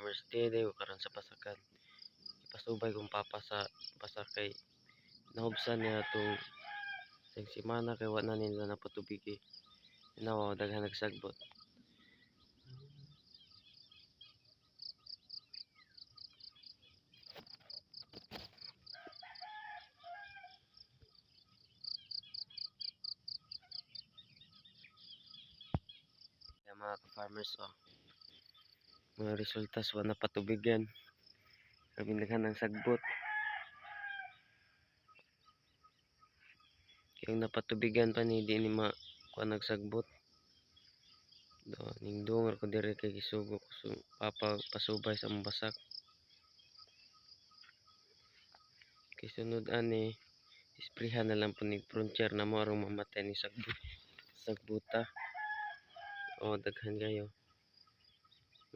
farmers day ko karon sa pasakan. Ipasubay kong papa sa pasakay. Nahubsan niya itong isang semana kay wala na nila napatubigi. Nawa daghan nagsagbot. Kaya mga ka-farmers, mga resultas wala napatubigan. Kami daghan ng sagbot. Yung napatubigan pa ni di ni kuha nagsagbot. Ning dungar ko dire kay gisugo ko so papa pasubay sa mabasak. Kay sunod ani isprihan na lang po ni frontier na mo arong mamatay ni sagbuta. Daghan kayo.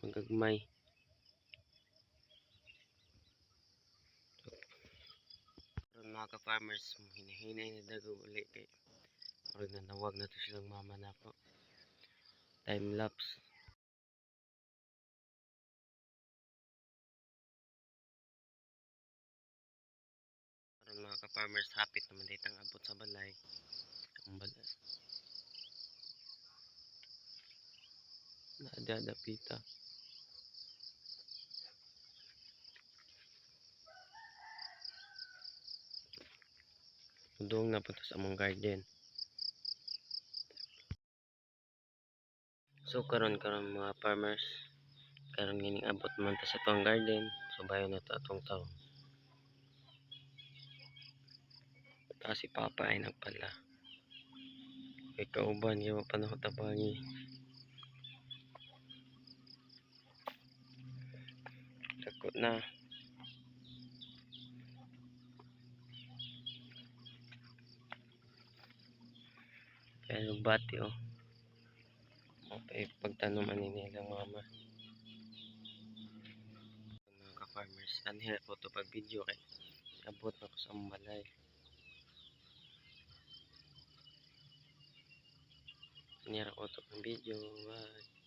Magagmay. Karon mga ka-farmers, hinahinay na dago uli kay murag nanawag na to silang mama na po. Time lapse. Karon mga ka-farmers, hapit naman ditang abot sa balay. Ang balay. Nadadapita. Doon na punta sa among garden. So karon mga farmers, karon gining abot man ta sa tong garden, subayon na ta atong taon. Si papa ay nagpala. Kay kauban yung panahon tabangi. Dako na. Kaya lugbati pagtanom ani nilang mama. Mga ka-farmers, anhira ko to pag video kay abot na ko sa balay. Anhira ko to pag video. Bye.